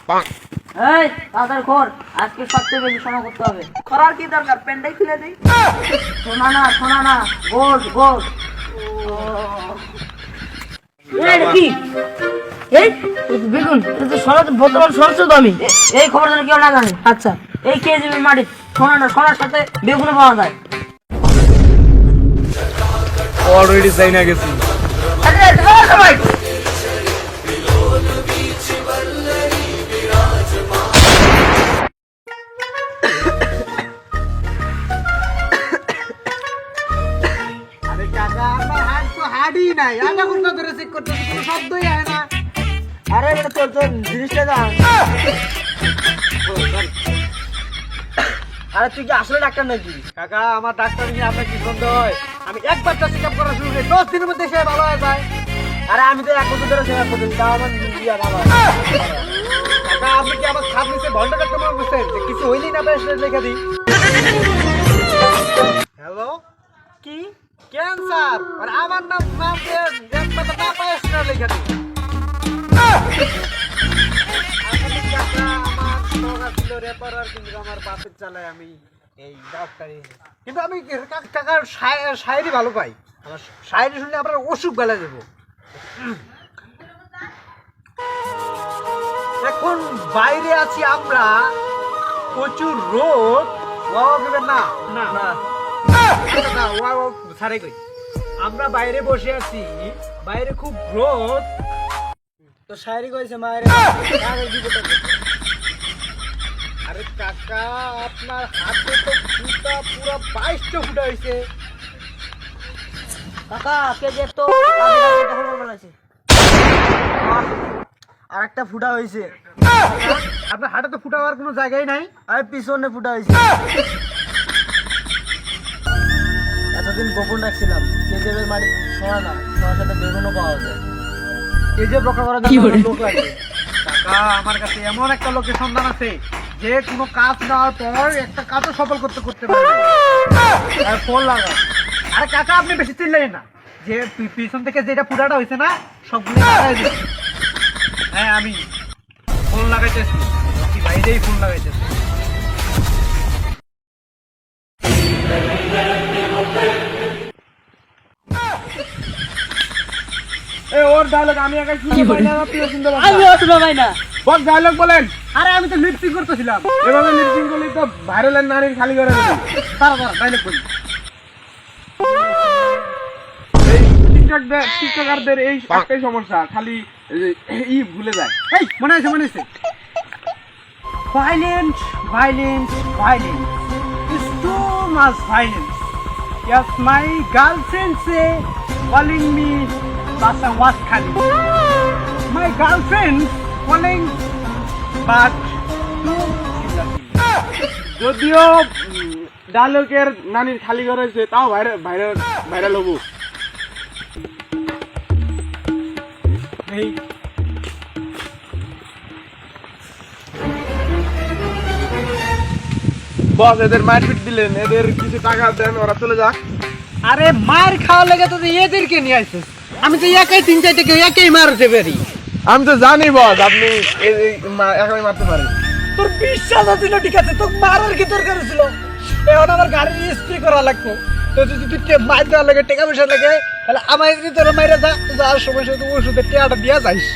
এই তাড়াতাড়ি কর, আজকে সবচেয়ে বেশি সোনা করতে হবে। করার কি দরকার, প্যান্টাই খুলে দেই। সোনা না, গোল্ড গোল্ড। কি এই বেগুন, সোনা তো বর্তমান সরছে তো আমি এই খবর যেন কেউ না জানে। আচ্ছা, এই কেজি মাটি সোনার সাথে বেগুনে পাওয়া যায়। অলরেডি চাইনা গেছি। আরে কাকা, আমার হাত তো হাড়ই নাই, আধা ঘন্টা ধরে চেক করতেছি, কোনো শব্দই হয় না। আরে এটা তোর জিনিসটা দাও। আরে তুই কি আসলে ডাক্তার নাকি? কাকা, আমার ডাক্তার নিয়ে আপনার কি সন্দেহ হয়? আমি একবার চেক আপ করা শুরু করি, 10 দিনের মধ্যে সে ভালো হয়ে যায়। আরে আমি তো 1 বছর ধরে সেবা করতেছি, তাও আমার বিয়া ভালো হয়। কাকা, আপনি কি আমার খাপ নিচে ঘন্টা ডাক্তার মনে করছেন যে কিছু হইলেই না পেশেন্ট লেখা দিই? হ্যালো, কি ক্যান্সার? আর আমার নাম না পেশেন্ট লেখা দিই। আসলে কাকা, আমার শখ ছিল রেপারার, কিন্তু আমার বাপের চালায় আমি এই ডাক্তারি। কিন্তু আমি কাকার শায়েরি ভালো পাই, আমার শায়েরি শুনলে আপনার অসুখ বেলা দেবো। এখন বাইরে আছি আমরা, প্রচুর রোদ। ওয়াও দেবেন না? না না, ওয়াও সারে কই। আমরা বাইরে বসে আছি, বাইরে খুব রোদ। তো শায়রি কইছে মায়ের আরে কাকা, আপনার হাতে তো ফুটা পুরো 22টা ফুটা হয়েছে। কাকা কেজিএফ তো দখল করে ফেলেছে। আর একটা ফুটা হয়েছে। আপনার হাতে তো ফুটা হওয়ার কোনো জায়গায় নাই। আর পিছনে ফুটা হয়েছে। এতদিন গোপন রাখছিলাম, কেজিএফের মাটি সোনা না, সোনার সাথে বেগুনও পাওয়া যায়। কেজিএফ রক্ষা করার জন্য লোক লাগবে। কাকা, আমার কাছে এমন একটা লোকের সন্ধান আছে যে কোনো কাজ নেওয়ার পর একটা কাজও সফল করতে পারবে। আর ফোন লাগা। আরে কাকা, আপনি বেশি চিল্লেন না, যে পিছন থেকে যেটা ফুটাটা হয়েছে না, সবগুলো লাগাই দিন। হ্যাঁ, আমি ফোন লাগাইতেছি, বাইরেই ফোন লাগাইতেছি। ওর ডায়লগ আমি একাই শুনতে পাই না, আপনি শুনতে পান আমি না। শুনো ভাই না। বস ডায়লগ বলেন। আরে আমি তো লিপসিং করতেছিলাম। এভাবে লিপসিং করলে তো ভাইরালের নারীর খালি করে দেবে। তারা ডাইলেক্ট করি। এই টিকটকারদের এই একটাই সমস্যা, খালি ভুলে যায়। এই মনে আছে violence is too much violence. Yes, my girlfriend say calling me Basa was Khali. My girlfriend calling but too যদিও ডায়লগের নানির খালি করে হয়েছে, তাও ভাইরাল হবো। এই বস এদের মারপিট দিলেন, এদের কিছু টাকা দেন, ওরা চলে যাক। আরে মার খাওয়া লেগে তো এদেরকে নিয়ে আসছিস। আমি তো একাই 3-4 থেকে একাই মারতে পারি। আমি তো জানি বস আপনি একাই মারতে পারেন। তোর বিশ্বাস ছিল, ঠিক আছে, তোর মারার কি দরকার ছিল? এখন আমার গাড়ি স্প্রে করা লাগতো। তো যদি তুই মার দেওয়া লাগে, টাকা পয়সা লাগে, তাহলে আমার যদি তোর মাইরা যাওয়ার সময় শুধু ওষুধের টাকাটা দিয়া যাইস।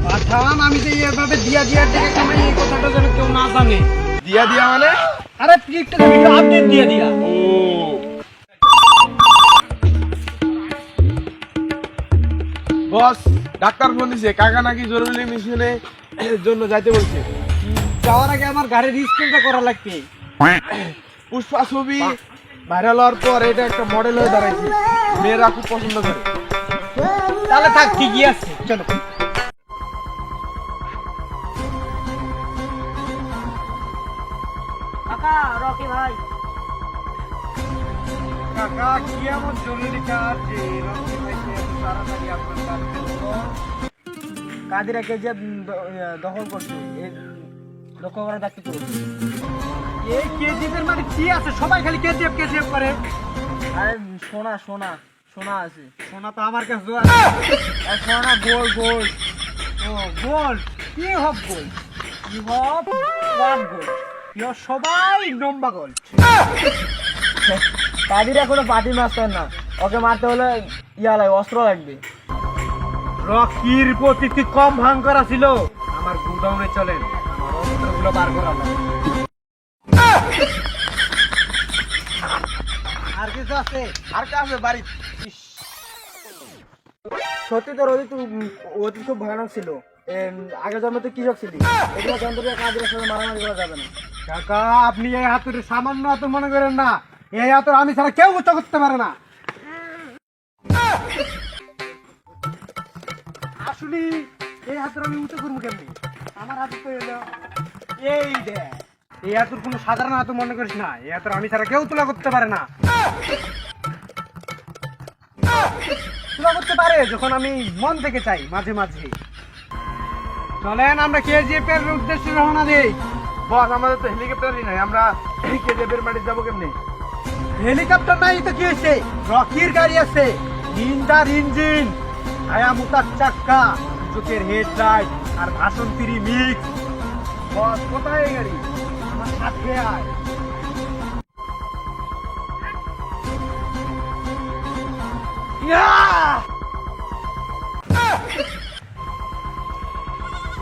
পাঠান, আমি যে এভাবে দিয়া টাকা কামাই, এই কথাটা যেন কেউ না জানে। দিয়া মানে? আরে টিকটক ভিডিও আপডেট দিয়া। ও বস, ডাক্তার ফোন দিছে, কাকা নাকি জরুরি মিশনে জন্য যাইতে বলছে। যাওয়ার আগে আমার গাড়ির স্প্রেটা করা লাগবে। পুষ্পা ছবি ভাইরাল হওয়ার পর এটা একটা মডেল হয়ে দাঁড়াইছে, মেয়েরা খুব পছন্দ করে। তাহলে থাক, ঠিকই আছে, চলো। কাকা রকি ভাই, কাকা, কি এমন জরুরি কাজ যে রকি ভাইকে এত তাড়াতাড়ি আপনার কাছে বলবো? কাদিরা কেজিএফ দখল করছে, লক্ষ্য করার দায়িত্ব তো। এই কেজিএফের মানে কি আছে? সবাই খালি কেজিএফ করে। আরে সোনা সোনা আছে। সোনা তো আমার কাছে আছে। আর সোনা গোল্ড গোল্ড। ও গোল্ড। কি হব গোল্ড? কি হব ওয়ান গোল্ড। ইও সবাই নম্বা গোল্ড। কাদিরা কোনো পার্টি মাস্টার না, ওকে মারতে হলে অস্ত্র লাগবে। রকির প্রতি কি কম ভাঙ করা ছিল? আমার গুডাউনে চলেন, আমার অস্ত্রগুলো বার করা লাগবে। আর কিছু আছে? আর কে আছে বাড়ি? সত্যি তোর অতীত খুব ভয়ানক ছিল। আগের জন্মে তুই কৃষক ছিলি, এগুলো যন্ত্র কাদিরের সাথে মারামারি করা যাবে না। কাকা আপনি এই হাতুড়ি সামান্য হাতুড়ি মনে করেন না, এই হাতুড়ি আমি ছাড়া কেউ উচ্চ করতে পারে না। আসলে এই হাতুড়ি আমি উঁচু করবো কেমনি? আমার হাতুড়ি তো এলো এই দে। এই হাতুড় কোনো সাধারণ হাতুড় মনে করিস না, এই হাতুড়ি আমি ছাড়া কেউ তুলা করতে পারে না। তুলা করতে পারে যখন আমি মন থেকে চাই, মাঝে মাঝে। চলেন আমরা KGF এর উদ্দেশ্যে রওনা দেই। বস আমাদের তো হেলিকপ্টারই নাই, আমরা KGF এর মাঠে যাবো কেমনি? হেলিকপ্টার নাই তো কি হয়েছে? রকির গাড়ি আছে, নিনজার ইঞ্জিন, হায়াবুসার চাক্কা, চোখের হেডলাইট আর ভাষণ ফ্রি মিক্স। বস কোথায় এই গাড়ি? আমার সাথে আয়।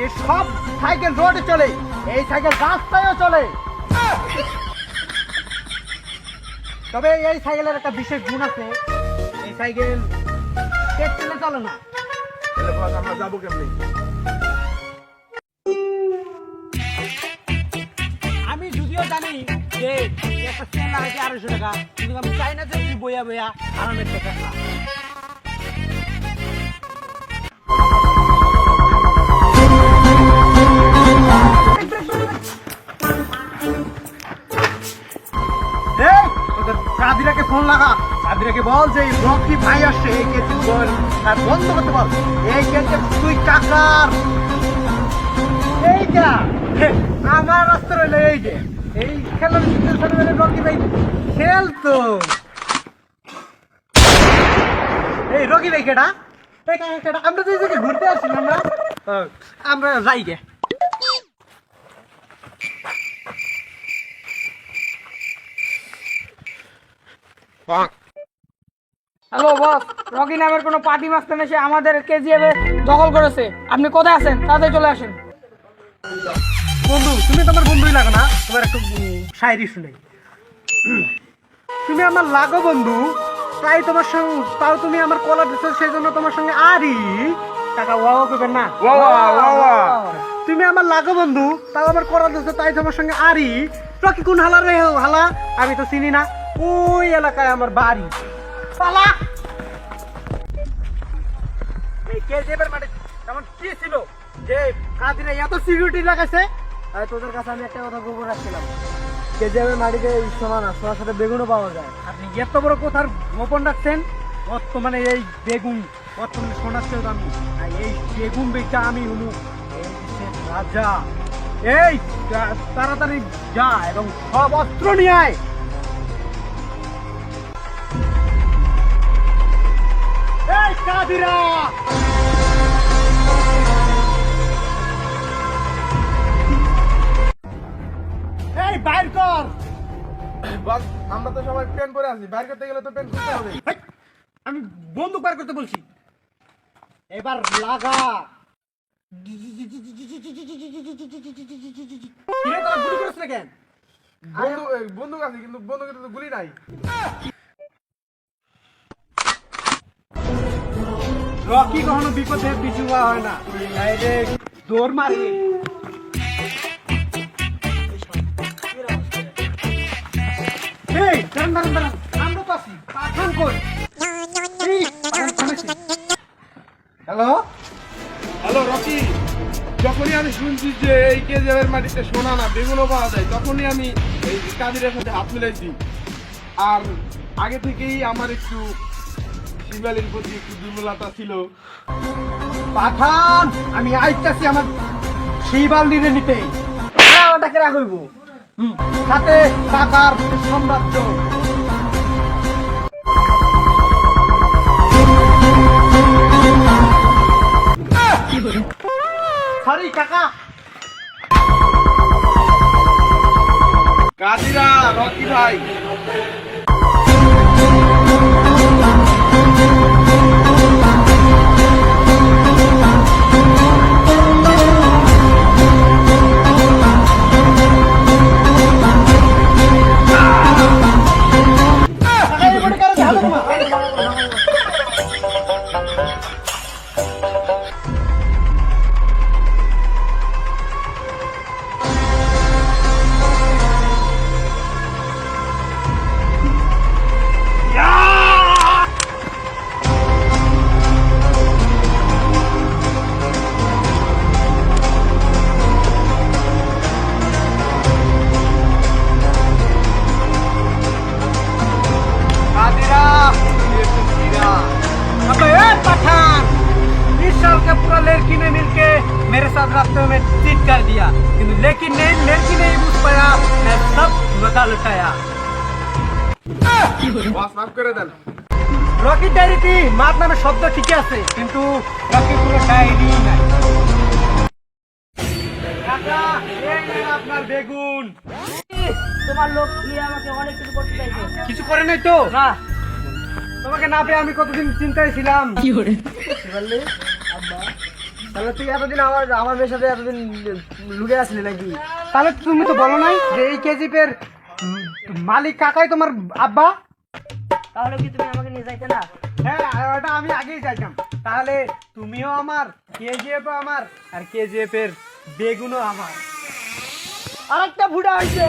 এই সব সাইকেল রোডে চলে, এই সাইকেল রাস্তায়ও চলে। তবে এই সাইকেলের একটা বিশেষ গুণ আছে, এই সাইকেল পেট্রোলে চলে না। তাহলে বস আমরা যাবো কেমনি? আমি যদিও জানি যে একটা চেন লাগাইছে 250 টাকা, কিন্তু আমি চাই না যে তুই বইয়া বইয়া আরামের টাকা খা। এই, তোদের কাদিরাকে ফোন লাগা, কাদিরাকে বল যে এই রকি ভাই আসছে, এই কেজি বল আর বন্ধ করতে বল। এই কেজি তুই কাকার এইটা আমার রাস্তা রইল এই যে এই খেলার ছোটবেলায় রকি ভাই খেলতো। এই রকি ভাই কেটা? আমরা তো এই জায়গায় ঘুরতে আসছি না, আমরা যাই গে। হ্যালো বস, রকি নামের কোনো পার্টি মাস্টার এসে আমাদের KGF এ দখল করেছে। আপনি কোথায় আছেন? তাড়াতাড়ি চলে আসেন। বন্ধু তুমি তোমার বন্ধুই লাগো না, তোমার একটু শায়রি শুনে। তুমি আমার লাগো বন্ধু, তাই তোমার সঙ্গে, তাও তুমি আমার কলা দিচ্ছ, সেই জন্য তোমার সঙ্গে আরি টাকা ওয়াও করবেন না। তুমি আমার লাগো বন্ধু, তাও আমার কলা দিচ্ছ, তাই তোমার সঙ্গে আরি। রকি কোন হালা রে হালা? আমি তো চিনি না, ওই এলাকায় আমার বাড়ি। পালা এই KGF এর মাঠে তেমন কি ছিল যে কাদিরা এত সিকিউরিটি লাগাইছে? আর তোদের কাছে আমি একটা কথা গোপন রাখছিলাম, KGF এর মাটিতে সোনা না, সোনার সাথে বেগুনও পাওয়া যায়। আপনি এত বড় কথার গোপন রাখছেন? বর্তমানে এই বেগুন বর্তমানে সোনার চেয়ে দামি, আর এই বেগুন বেচা আমি হলু এই দেশের রাজা। এই তাড়াতাড়ি যা এবং সব অস্ত্র নিয়ে আয়। এই কাদিরা এই বাইর কর। বস আমরা তো সবাই প্যান্ট পরে আছি, বাইরে করতে গেলে তো প্যান্ট খুলতে হবে। হেই, আমি বন্দুক বার করতে বলছি, এবার লাগা। কিরে তোরা গুলি করিস না কেন? বন্দুক আছে কিন্তু বন্দুকের তো গুলি নাই। রকি কখনো বিপদে পিছু হওয়া হয় না, ডাইরেক্ট দৌড় মারে। এই দাঁড়ান দাঁড়ান দাঁড়ান, আমরা তো আছি, পাঠান কই? হ্যালো হ্যালো রকি, যখনই আমি শুনছি যে এই KGF এর মাটিতে সোনা না বেগুনও পাওয়া যায়, তখনই আমি এই কাদিরের সাথে হাত মিলাইছি। আর আগে থেকেই আমার একটু শিবালির প্রতি একটু দুর্বলতা ছিল। পাঠান, আমি আইতাছি আমার শিবাল নিতে নিতে। ওটাকে রাখব সাথে টাকার সাম্রাজ্য। সরি কাকা। কাদিরা, রকি ভাই, कादिरा, ये तो हीरा। अबे ए पठान, इस साल के पूरा लड़की ने मिलके मेरे साथ रास्ते में चीट कर दिया, किंतु लेकिन नहीं, लड़की नहीं बुझ पाया, मैं सब बता लुटाया। বস মাফ করে দেন। রকি ডায়েরি মাত নামে শব্দ ঠিকই আছে, কিন্তু রকি পুরো ডায়েরি নাই। কাকা, এই নেন আপনার বেগুন। তোমার লোক কি আমাকে অনেক কিছু করতে চাইছে। কিছু করে নাই তো? না, তোমাকে না পেয়ে আমি কতদিন চিন্তায় ছিলাম। তাহলে তুই এতদিন আমার মেয়ের সাথে এতদিন লুকে আসলি নাকি? তাহলে তুমি তো বলো নাই যে এই কেজিপের মালিক কাকাই তোমার আব্বা? তাহলে কি তুমি আমাকে নিয়ে যাইতে না? হ্যাঁ, ওটা আমি আগেই চাইতাম। তাহলে তুমিও আমার, কেজিএফ আমার, আর কেজিএফ এর বেগুনও আমার। আরেকটা ফুটা হয়েছে।